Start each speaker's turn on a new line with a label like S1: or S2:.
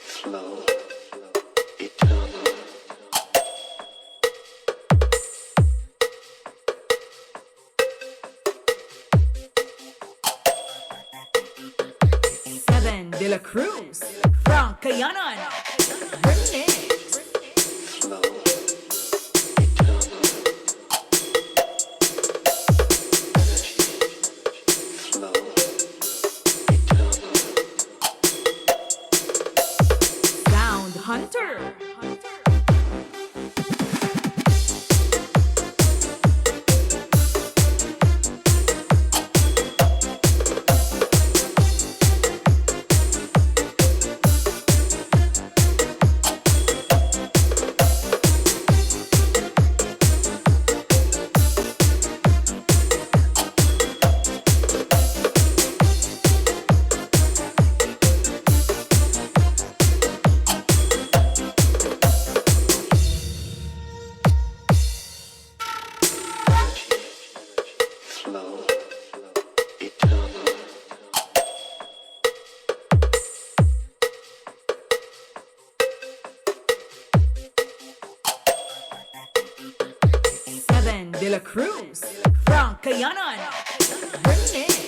S1: Flow, eternal.
S2: Seven De La Cruz, Frank Kayanan, Remix.
S1: Flow, eternal. Flow, eternal.
S2: Sound Hunter.
S1: Flow, eternal.
S2: Seven De La Cruz, Frank Kayanan, Remix.